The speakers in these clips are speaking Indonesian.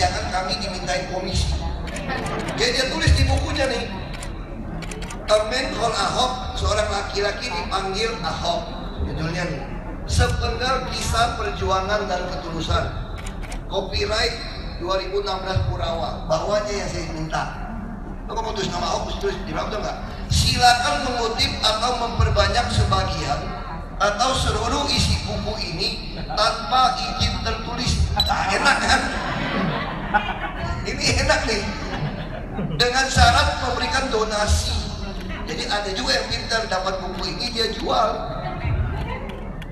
jangan kami dimintai komisi. Jadi dia tulis di bukunya nih, a man called Ahok, seorang laki-laki dipanggil Ahok. Judulnya nih, sepenggal kisah perjuangan dan ketulusan. Copyright 2016 Kurawa. Bawahnya yang saya minta. Kalau mau tulis nama Ahok, tulis di bawah nggak? Silakan mengutip atau memperbanyak sebagian atau seluruh isi buku ini tanpa izin tertulis. Nah, enak kan? Ini enak nih. Dengan syarat memberikan donasi. Jadi ada juga yang pintar dapat buku ini dia jual.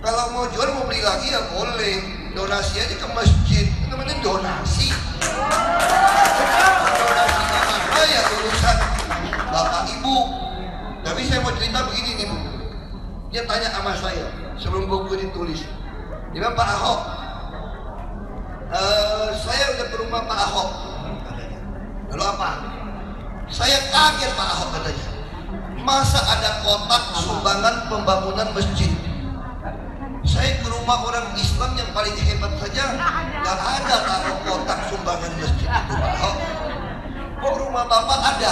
Kalau mau jual mau beli lagi ya boleh. Donasi aja ke masjid. Itu namanya donasi. Donasinya apa ya urusan bapak ibu. Tapi saya mau cerita begini nih Bu. Dia tanya sama saya sebelum buku ditulis. Dia bilang, Pak Ahok, saya udah ke rumah Pak Ahok. Lalu apa? Saya kaget Pak Ahok katanya. Masa ada kotak sumbangan pembangunan masjid? Saya ke rumah orang Islam yang paling hebat saja, nggak ada taruh kotak sumbangan masjid itu Pak Ahok. Kok rumah Bapak ada?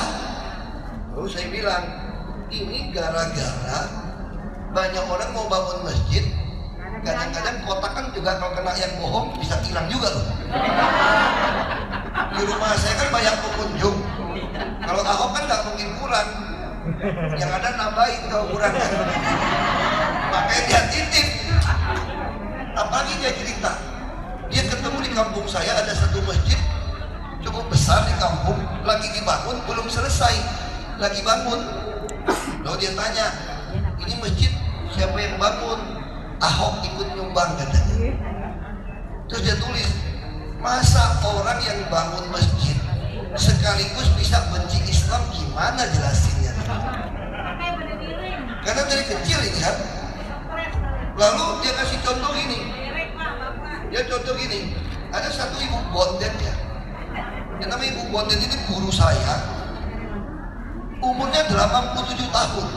Lalu saya bilang, ini gara-gara banyak orang mau bangun masjid. Kadang-kadang kotak kan juga kalau kena yang bohong bisa hilang juga loh. Di rumah saya kan banyak pengunjung. Kalau Ahok kan nggak mungkin kurang. Yang ada nambahin kalau kurang kan. Makanya dia titip. Apalagi dia cerita, dia ketemu di kampung saya ada satu masjid cukup besar di kampung, lagi dibangun, belum selesai, lagi bangun. Lalu dia tanya, ini masjid siapa yang bangun? Ahok ikut nyumbang katanya. Terus dia tulis, masa orang yang bangun masjid sekaligus bisa benci Islam, gimana jelasinnya? Karena dari kecil ini kan. Lalu dia kasih contoh gini. Dia contoh gini, ada satu ibu bondet ya. Yang namanya ibu bondet ini guru saya. Umurnya 87 tahun.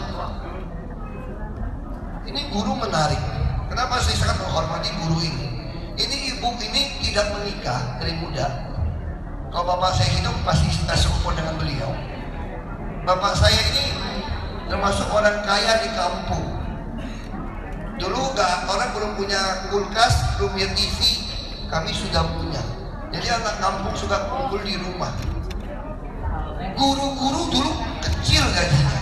Ini guru menarik. Kenapa saya sangat menghormati guru ini? Ini ibu ini tidak menikah dari muda. Kalau bapak saya hidup pasti kita seumur dengan beliau. Bapak saya ini termasuk orang kaya di kampung. Dulu orang belum punya kulkas, belum punya TV, kami sudah punya. Jadi anak kampung suka kumpul di rumah. Guru-guru dulu kecil gajinya.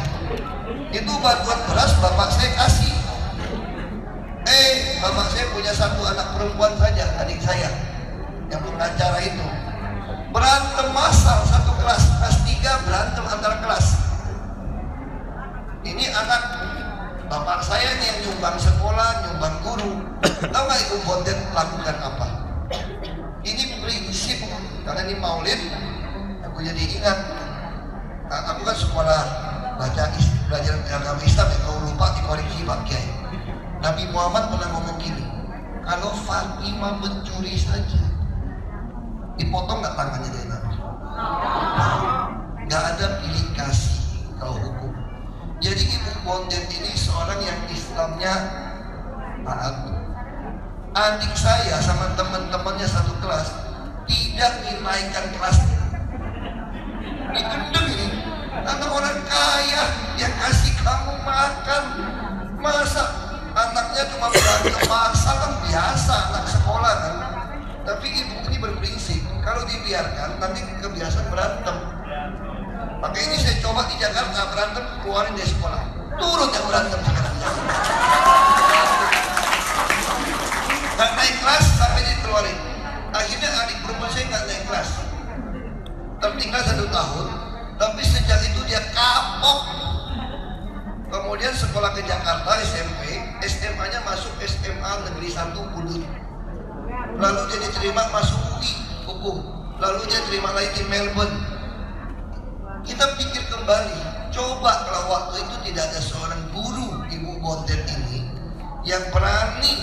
Itu bantuan beras bapak saya kasih. Bapak saya punya satu anak perempuan saja, adik saya yang pengacara itu. Berantem massal satu kelas 3 berantem antar kelas. Ini anak bapak saya nih yang nyumbang sekolah, nyumbang guru. Tahu nggak ibu bondet lakukan apa? Ini prinsip, karena ini maulid, aku jadi ingat. Aku kan sekolah belajar agama Islam ya, kalau lupa dikoreksi Pak Kiai. Nabi Muhammad pernah ngomong gini, kalau Fatimah mencuri saja, dipotong nggak tangannya dari Nabi? Nggak ada pilih kasih kalau hukum. Jadi ibu bondet ini seorang yang Islamnya taat. Adik saya sama teman-temannya satu kelas tidak dinaikkan kelasnya. Digendeng ini. Anak orang kaya yang kasih kamu makan. Masa anaknya cuma berantem masak kan biasa, anak sekolah kan. Tapi ibu ini berprinsip, kalau dibiarkan nanti kebiasaan berantem. Makanya ini saya coba di Jakarta berantem, keluarin dari sekolah. Turun yang berantem sekarang. Gak naik kelas sampai dikeluarin. Akhirnya adik perempuan saya gak naik kelas. Tertinggal 1 tahun, tapi sejak itu dia kapok. Kemudian sekolah ke Jakarta SMP, SMA-nya masuk SMA Negeri 1 Kudus. Lalu dia diterima masuk UI hukum. Lalu dia terima lagi di Melbourne. Kita pikir kembali, coba kalau waktu itu tidak ada seorang guru ibu bondet ini yang berani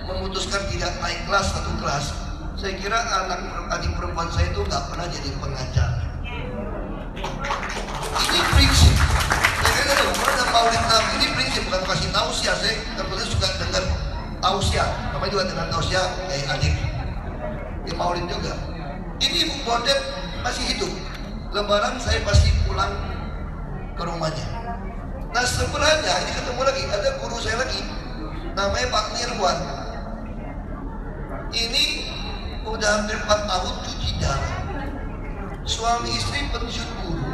memutuskan tidak naik kelas 1 kelas, saya kira adik perempuan saya itu nggak pernah jadi pengacara. Ini prinsip. Ada maulid Nabi, ini prinsip, bukan kasih tausiah. Saya kebetulan suka dengar tausiah, namanya juga dengan tausiah kayak adik di maulid juga. Ini ibu Bodet masih hidup. Lebaran saya pasti pulang ke rumahnya. Nah sebelahnya ini ketemu lagi, ada guru saya lagi, namanya Pak Nirwan. Ini udah hampir 4 tahun cuci darah. Suami istri pensiun guru,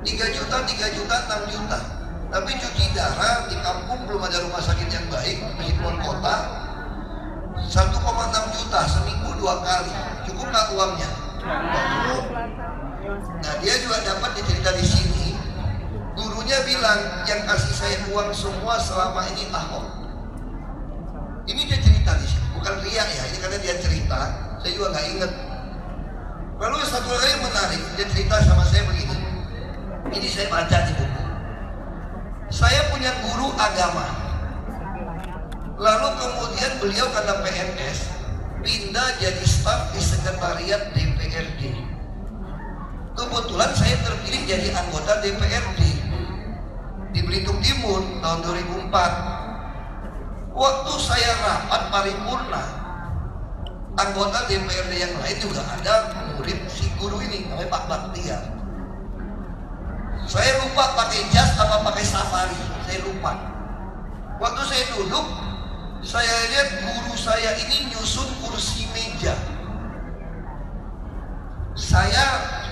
3 juta, 6 juta. Tapi cuci darah di kampung belum ada rumah sakit yang baik, masih keluar kota. 1,6 juta seminggu 2 kali. Cukup nggak uangnya? Cukup. Nah dia juga dapat dicerita di sini. Gurunya bilang yang kasih saya uang semua selama ini Ahok. Ini dia cerita di sini, bukan riak ya. Ini karena dia cerita, saya juga nggak inget. Lalu satu lagi yang menarik, dia cerita sama saya begini. Ini saya baca di buku. Saya punya guru agama. Lalu kemudian beliau karena PNS pindah jadi staf di sekretariat DPRD. Kebetulan saya terpilih jadi anggota DPRD di Belitung Timur tahun 2004. Waktu saya rapat paripurna, anggota DPRD yang lain juga ada murid si guru ini namanya Pak Baktiar. Saya lupa pakai jas apa pakai safari, saya lupa. Waktu saya duduk, saya lihat guru saya ini nyusun kursi meja. Saya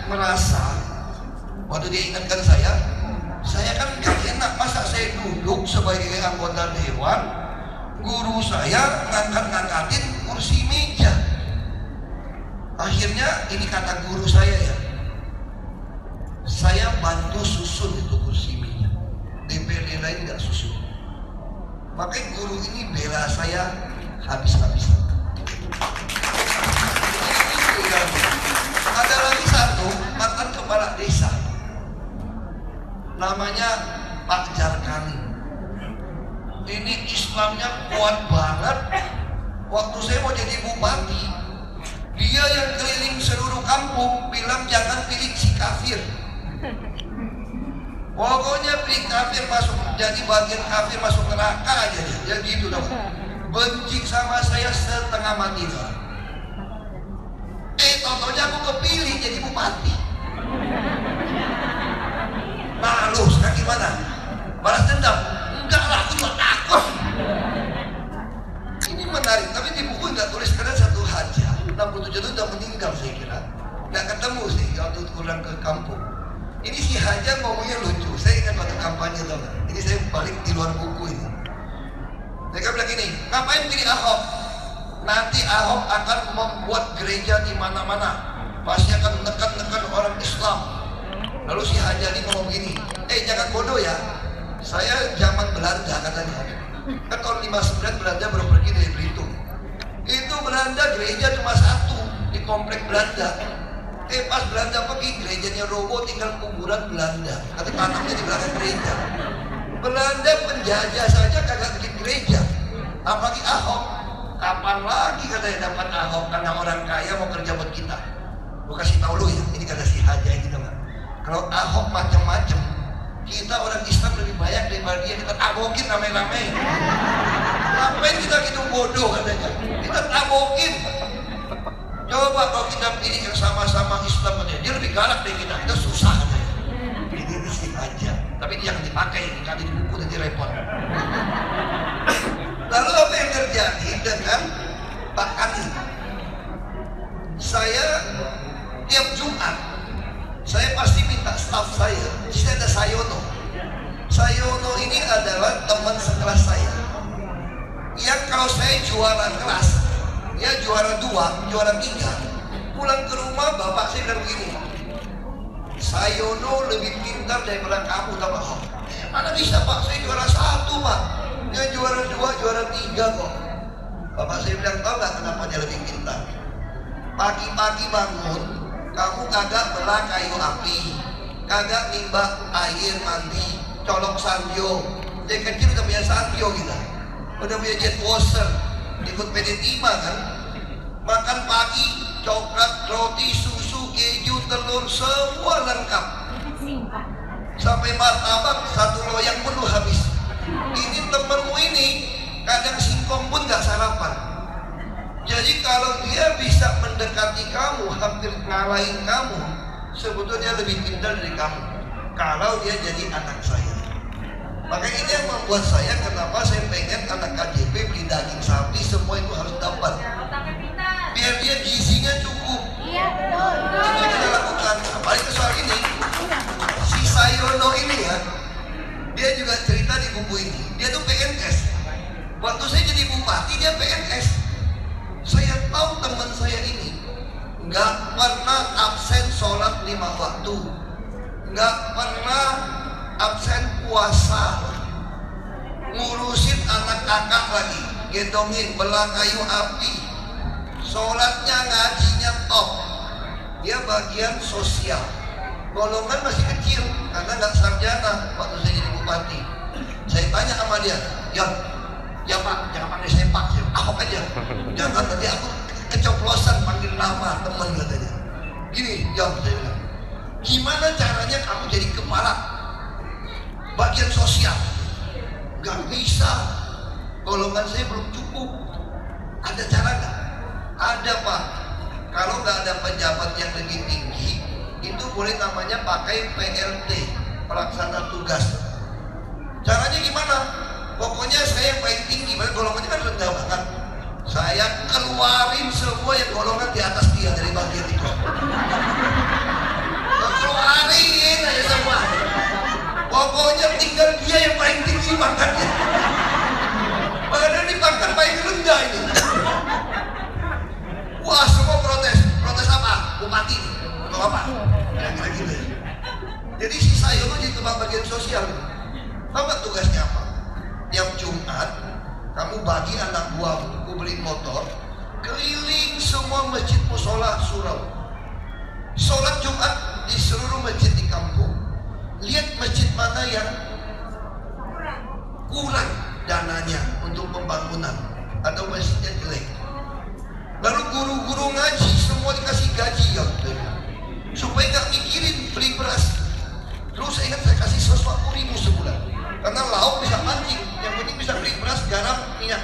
merasa, waktu dia ingatkan saya kan gak enak masa saya duduk sebagai anggota dewan, guru saya ngangkat-ngangkatin kursi meja. Akhirnya ini kata guru saya ya, saya bantu susun itu kursi meja. DPRD lain gak susun. Makanya guru ini bela saya habis-habisan. Ada lagi satu mantan kepala desa, namanya Pak Jarkani. Ini Islamnya kuat banget. Waktu saya mau jadi bupati, dia yang keliling seluruh kampung bilang jangan pilih si kafir. Pokoknya pilih kafir masuk, jadi bagian kafir masuk neraka aja dia. Ya gitu dong. Benci sama saya setengah mati lah. Contohnya aku kepilih jadi bupati. Nah lu sekarang gimana? Balas dendam? Enggak lah, aku juga takut. Ini menarik, tapi di buku nggak tulis karena satu hajah 67 itu udah meninggal saya kira. Nggak ketemu sih waktu kurang ke kampung. Ini si Haja ngomongnya lucu. Saya ingat waktu kampanye tau gak? Ini saya balik di luar buku ini. Mereka bilang gini, ngapain pilih Ahok? Nanti Ahok akan membuat gereja di mana-mana. Pasti akan menekan-nekan orang Islam. Lalu si Haja ini ngomong gini, jangan bodoh ya. Saya zaman Belanda katanya. Kan tahun 59 Belanda baru pergi dari Belitung. Itu Belanda gereja cuma satu di komplek Belanda. Pas Belanda pergi, gerejanya roboh, tinggal kuburan Belanda. Kata tanamnya di belakang gereja. Belanda penjajah saja kagak bikin gereja, apalagi Ahok. Kapan lagi katanya dapat Ahok karena orang kaya mau kerja buat kita. Gue kasih tahu lu ya, ini kata si Haja ini teman. Kalau Ahok macam-macam, kita orang Islam lebih banyak daripada dia. Kita tabokin rame-rame. Ngapain kita gitu bodoh katanya? Kita tabokin. Coba kalau kita pilih yang sama-sama Islam katanya, dia lebih galak dari kita. Kita susah katanya. Ini sih aja. Tapi dia jangan dipakai, dikali di buku nanti repot. Lalu apa yang terjadi dengan Pak Kani? Saya tiap Jumat, saya pasti minta staf saya. Di sini ada Sayono. Sayono ini adalah teman sekelas saya. Yang kalau saya juara kelas, dia juara 2, juara 3, pulang ke rumah bapak saya bilang begini, Sayono lebih pintar daripada kamu, tau gak? Mana bisa pak, saya juara 1 pak, dia juara 2, juara 3 kok. Bapak saya bilang, tau gak kenapa dia lebih pintar? Pagi-pagi bangun, kamu kagak belah kayu api, kagak nimbak air mandi, colok sanjo. Dari kecil udah punya sanjo kita, udah punya jet washer, ikut PD5 kan. Makan pagi, coklat, roti, susu, keju, telur, semua lengkap. Sampai martabak 1 loyang penuh habis. Ini temenmu ini kadang singkong pun gak sarapan. Jadi kalau dia bisa mendekati kamu, hampir ngalahin kamu, sebetulnya lebih pintar dari kamu. Kalau dia jadi anak saya. Makanya ini yang membuat saya, kenapa saya pengen anak KJP beli daging sapi, semua itu harus dapat. Biar dia gizinya cukup. Iya, betul. Itu yang kita lakukan. Apalagi soal ini, si Sayono ini ya, dia juga cerita di buku ini. Dia tuh PNS. Waktu saya jadi bupati, dia PNS. Saya tahu teman saya ini nggak pernah absen sholat 5 waktu, nggak pernah absen puasa, ngurusin anak kakak lagi, gendongin, belah kayu api, sholatnya ngajinya top. Dia bagian sosial, golongan masih kecil karena nggak sarjana. Waktu saya jadi bupati, saya tanya sama dia, ya Pak, jangan panggil saya Pak, Ahok aja. Jangan nanti aku kecoplosan panggil nama teman katanya. Gini, jawab saya bilang, gimana caranya kamu jadi kepala bagian sosial? Gak bisa, golongan saya belum cukup. Ada cara nggak? Ada Pak. Kalau nggak ada pejabat yang lebih tinggi, itu boleh namanya pakai PLT, pelaksana tugas. Caranya gimana? Pokoknya saya yang paling tinggi, golongannya kan rendah banget. Saya keluarin semua yang golongan di atas dia dari bagian itu. Keluarin aja semua. Pokoknya tinggal dia yang paling tinggi pangkatnya. Padahal ini pangkat paling rendah ini. Wah, semua protes. Protes apa? Bupati atau apa? Kira-kira gitu ya. Jadi si Sayono jadi tukang bagian sosial. Tahu nggak tugasnya apa? Tiap Jumat kamu bagi anak buahmu beli motor keliling semua masjid musola surau, sholat Jumat di seluruh masjid di kampung. Lihat masjid mana yang kurang dananya untuk pembangunan atau masjidnya jelek. Lalu guru-guru ngaji semua dikasih gaji ya, supaya nggak mikirin beli beras. Terus saya ingat saya kasih 140.000 sebulan. Karena lauk bisa mancing, yang penting bisa beli beras, garam, minyak.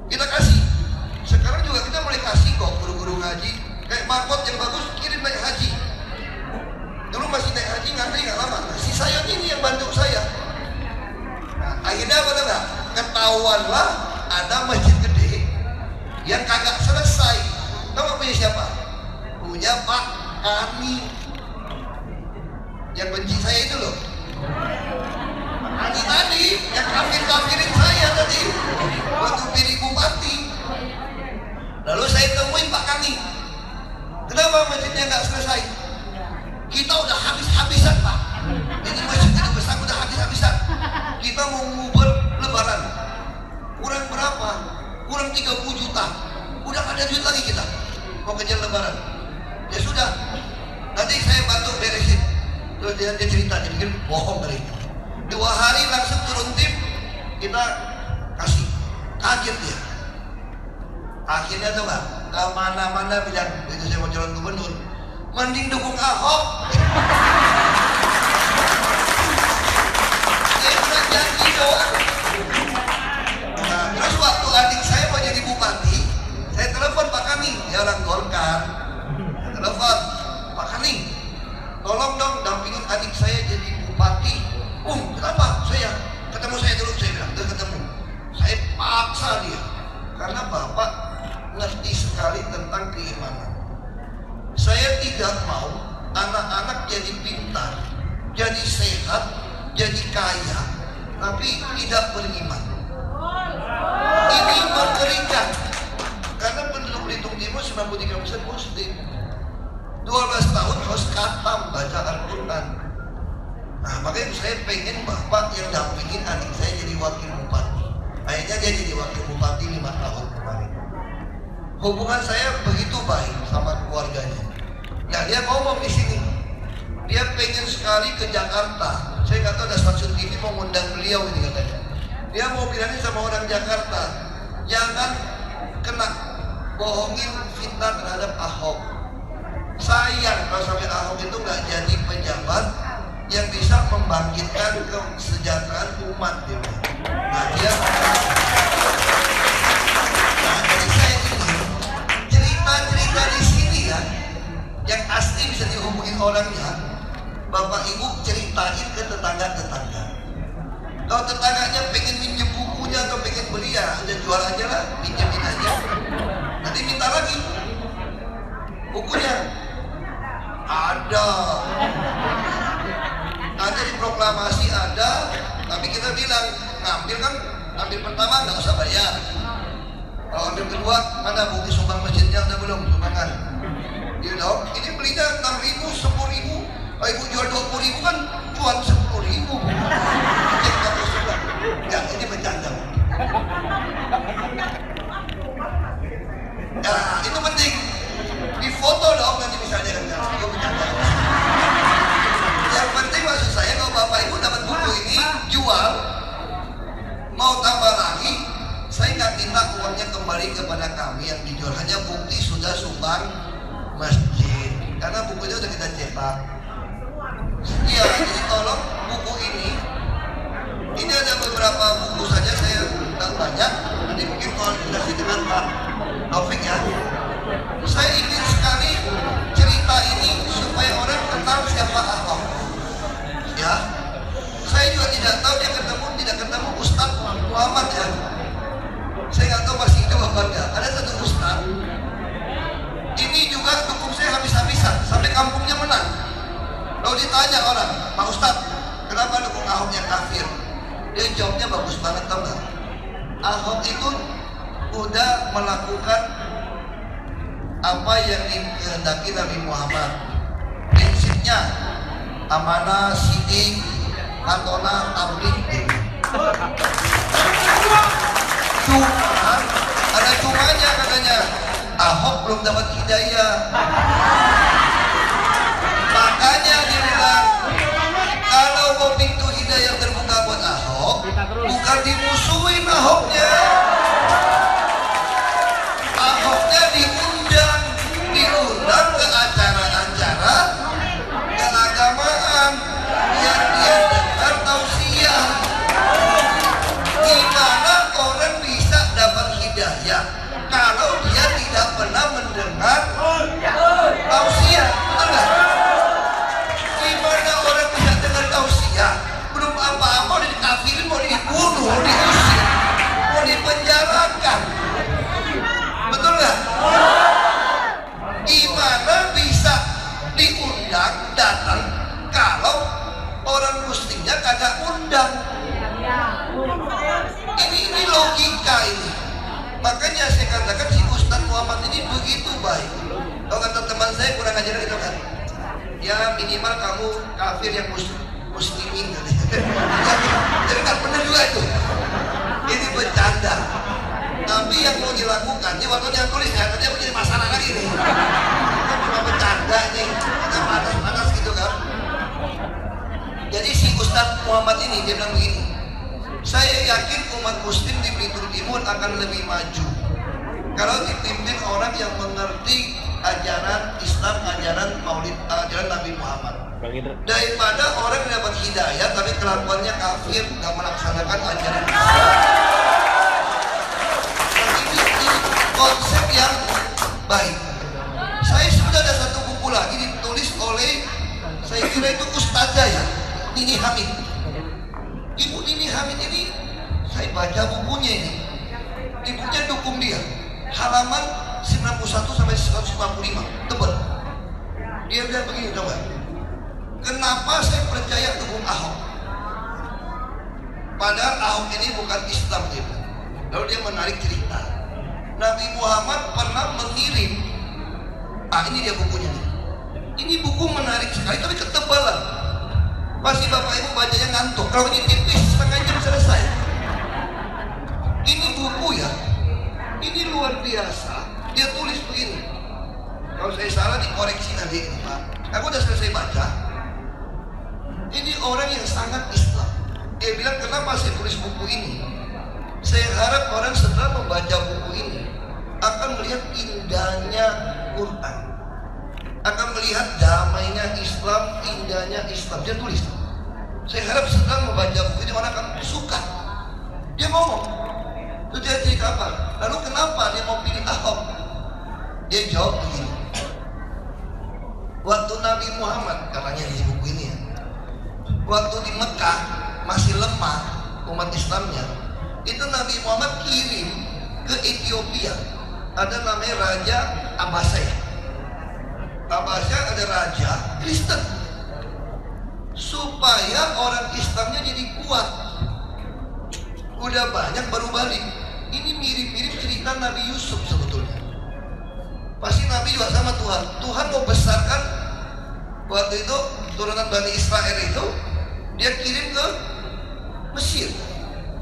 Kita kasih. Sekarang juga kita mulai kasih kok guru-guru ngaji. Kayak markot yang bagus, kirim naik haji. Dulu masih naik haji ngantri nggak lama. Nah, si Sayon ini yang bantu saya. Nah, akhirnya apa enggak? Ketahuanlah ada masjid gede yang kagak selesai. Tahu nggak punya siapa? Punya Pak Kami. Yang benci saya itu loh. Tadi yang kafir-kafirin saya tadi waktu pilih bupati. Lalu saya temuin Pak Kami. Kenapa masjidnya nggak selesai? Kita udah habis-habisan Pak. Ini masjid itu besar udah habis-habisan. Kita mau ngubur lebaran. Kurang berapa? Kurang 30 juta. Udah gak ada duit lagi kita. Mau kejar lebaran. Ya sudah. Nanti saya bantu beresin. Terus dia cerita, dia pikir bohong dari itu. 2 hari langsung turun tim, kita kasih. Kaget dia. Akhirnya tuh nggak, kemana-mana bilang, itu saya mau calon gubernur, mending dukung Ahok. Dia cuma janji doang. Nah, terus waktu adik saya mau jadi bupati, saya telepon Pak Kami, dia orang Golkar. Saya telepon, Pak Kami, tolong dong dampingin adik saya jadi bupati. Kenapa? Ketemu saya dulu, saya bilang, udah ketemu. Saya paksa dia, karena Bapak ngerti sekali tentang keimanan. Saya tidak mau anak-anak jadi pintar, jadi sehat, jadi kaya, tapi tidak beriman. Ini mengerikan, karena penduduk Belitung Timur 93% Muslim. 12 tahun harus khatam baca Al-Quran. Nah, makanya saya pengen Bapak yang dampingin adik saya jadi wakil bupati. Akhirnya dia jadi wakil bupati 5 tahun kemarin. Hubungan saya begitu baik sama keluarganya. Ya dia ngomong di sini, dia pengen sekali ke Jakarta. Saya nggak tahu ada stasiun TV mau ngundang beliau ini katanya. Dia mau bilangin sama orang Jakarta, jangan kena bohongin fitnah terhadap Ahok. Sayang kalau sampai Ahok itu nggak jadi pejabat yang bisa membangkitkan kesejahteraan umat. Nah, jadi saya kita di sini ya, yang asli bisa dihubungin orangnya. Bapak ibu ceritain ke tetangga-tetangga. Kalau tetangganya pengen minjem bukunya atau pengen beli ya, udah jual aja lah, pinjemin aja. Nanti minta lagi bukunya. Ada di proklamasi ada, tapi kita bilang ngambil kan, ambil pertama nggak usah bayar. Kalau ambil kedua, mana bukti sumbang masjidnya udah belum sumbangan? You know, ini belinya 6.000, 10.000. Kalau ibu jual 20.000 kan cuan 10.000. Enggak, ini bercanda. Nah, itu penting. Di foto dong nanti misalnya kan. Itu bercanda. Yang penting maksud saya kalau bapak ibu dapat buku ini jual, mau tambah lagi, saya nggak minta uangnya kembali kepada kami yang dijual, hanya bukti sudah sumbang masjid. Karena buku itu sudah kita cetak. Iya, jadi tolong buku ini ada beberapa buku saja, saya tidak banyak. Nanti mungkin koordinasi dengan Pak Taufik ya. Saya ingin sekali cerita ini supaya orang kenal siapa Ahok. Ya, saya juga tidak tahu dia tidak ketemu Ustadz Muhammad ya. Saya nggak tahu masih hidup apa enggak. Ada satu Ustadz. Ini juga dukung saya habis-habisan sampai kampungnya menang. Lalu ditanya orang, Pak Ustadz, kenapa dukung Ahok yang kafir? Dia jawabnya bagus banget, tau gak? Ahok itu udah melakukan apa yang dikehendaki Nabi Muhammad. Prinsipnya amanah, sidik, katona, tabligh. Cuma ada cumanya katanya, Ahok belum dapat hidayah. Makanya dia bilang, kalau mau pintu hidayah terbuka buat Ahok, bukan dimusuhin Ahoknya. Ahoknya diundang ke acara-acara keagamaan biar dia dengar tausiah. Gimana orang bisa dapat hidayah kalau dia tidak pernah mendengar tausiah? Betul nggak? Gimana orang bisa dengar tausiah? Belum apa-apa udah dikafirin, mau dibunuh, mau diusir, mau dipenjarakan. Betul nggak? Gimana bisa diundang datang kalau orang muslimnya kagak undang? Ini logika ini. Makanya saya katakan si Ustadz Muhammad ini begitu baik. Kalau kata teman saya kurang ajar gitu kan, ya minimal kamu kafir yang muslimin jadi kan benar juga itu. Ini bercanda. Tapi yang mau dilakukan, ini waktu dia tulis ya, nanti menjadi masalah lagi nih. Kan cuma bercanda nih, ada panas-panas gitu kan. Jadi si Ustadz Muhammad ini dia bilang begini, saya yakin umat muslim di Belitung Timur akan lebih maju kalau dipimpin orang yang mengerti ajaran Islam, ajaran Maulid, ajaran Nabi Muhammad, daripada orang yang dapat hidayah tapi kelakuannya kafir, nggak melaksanakan ajaran Islam. Ini konsep yang baik. Saya sudah ada satu buku lagi ditulis oleh, saya kira itu Ustazah ya, Nini Hamid. Ibu Nini Hamid ini, saya baca bukunya ini. Ibunya dukung dia. Halaman 91 sampai 155, tebal. Dia bilang begini, coba. Kenapa saya percaya dukung Ahok? Padahal Ahok ini bukan Islam dia. Lalu dia menarik cerita. Nabi Muhammad pernah mengirim. Ini dia bukunya. Ini buku menarik sekali, tapi ketebalan. Pasti bapak ibu bacanya ngantuk. Kalau ini tipis, setengah jam selesai. Ini buku ya, ini luar biasa. Dia tulis begini. Kalau saya salah dikoreksi nanti Pak. Aku udah selesai baca. Ini orang yang sangat Islam. Dia bilang, kenapa saya tulis buku ini? Saya harap orang setelah membaca buku ini akan melihat indahnya Quran, akan melihat damainya Islam, indahnya Islam. Dia tulis. Saya harap setelah membaca buku ini orang akan suka. Dia ngomong, itu dia cerita apa? Lalu kenapa dia mau pilih Ahok? Dia jawab begini, waktu Nabi Muhammad, katanya di buku ini ya, waktu di Mekah masih lemah umat Islamnya, itu Nabi Muhammad kirim ke Ethiopia, ada namanya Raja Abbasya. Abbasya ada raja Kristen, supaya orang Islamnya jadi kuat. Udah banyak baru balik. Ini mirip-mirip cerita Nabi Yusuf sebetulnya. Pasti Nabi juga sama Tuhan. Tuhan mau besarkan waktu itu turunan Bani Israel itu, dia kirim ke Mesir.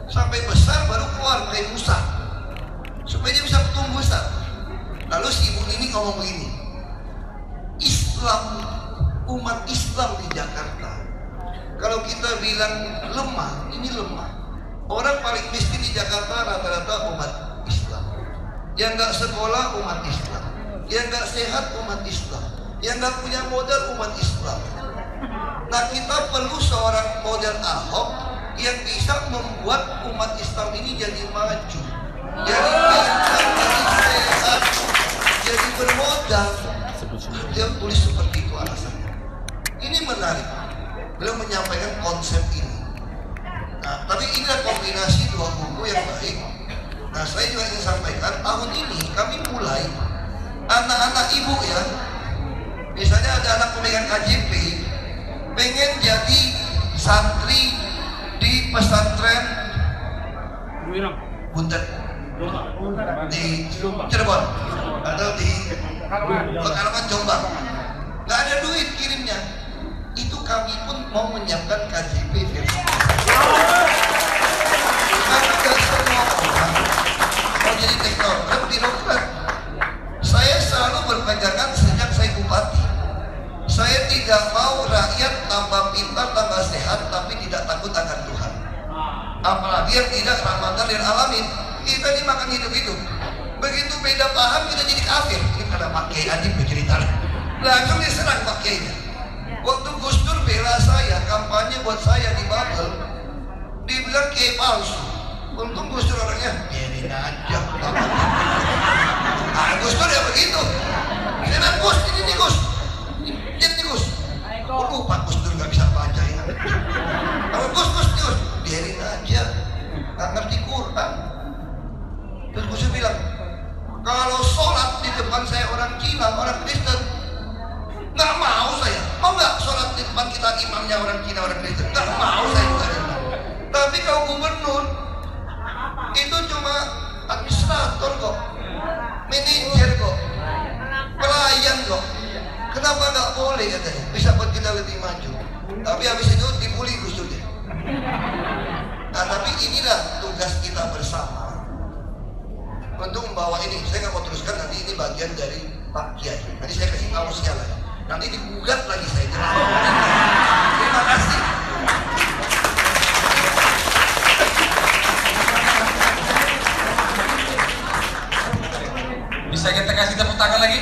Sampai besar baru keluar kayak Musa, supaya dia bisa tumbuh besar. Lalu si ibu ini ngomong begini, Islam, umat Islam di Jakarta, kalau kita bilang lemah, ini lemah. Orang paling miskin di Jakarta rata-rata umat Islam. Yang nggak sekolah umat Islam, yang nggak sehat umat Islam, yang nggak punya modal umat Islam. Nah, kita perlu seorang model Ahok yang bisa membuat umat Islam ini jadi maju, jadi pintar, jadi sehat, jadi bermodal. Dia tulis seperti itu alasannya. Ini menarik. Beliau menyampaikan konsep ini. Nah, tapi inilah kombinasi dua buku yang baik. Nah, saya juga ingin sampaikan, tahun ini kami mulai anak-anak ibu ya, misalnya ada anak pemegang KJP pengen jadi santri di pesantren Buntet di Cirebon atau di Pekalongan Jombang, nggak ada duit kirimnya. Itu kami pun mau menyiapkan KJP versi. Karena nggak semua orang mau jadi teknokrat, birokrat. Saya selalu berpegangan sejak saya bupati, saya tidak mau rakyat tambah pintar, tambah sehat, tapi tidak takut akan Tuhan. Apalagi yang tidak rahmatan lil alamin. Kita dimakan hidup-hidup. Begitu beda paham kita jadi kafir. Ini karena Pak Kiai Adib bercerita. Langsung diserang Pak Kiainya. Waktu Gus Dur bela saya, kampanye buat saya di Babel, dibilang Kiai palsu. Untung Gus Dur orangnya biarin aja. Nah, Gus Dur ya begitu. Saya bilang, Gus, ini nih Gus, lihat nih Gus. Kok lupa Gus Dur gak bisa baca ya? Kalau Gus, biarin aja, gak ngerti Quran. Terus Gus Dur bilang, kalau sholat di depan saya orang Cina, orang Kristen, nggak mau saya. Mau nggak sholat di depan kita imamnya orang Cina, orang Kristen? Nggak mau saya juga. Tapi kalau gubernur itu cuma administrator kok, manajer kok, pelayan kok. Kenapa nggak boleh katanya? Bisa buat kita lebih maju. Tapi habis itu dibully Gus Dur. Nah, tapi inilah tugas kita bersama untuk membawa ini. Saya nggak mau teruskan, nanti ini bagian dari Pak Kiai. Nanti saya kasih tahu segala. Nanti digugat lagi saya. Terima kasih. Bisa kita kasih tepuk tangan lagi?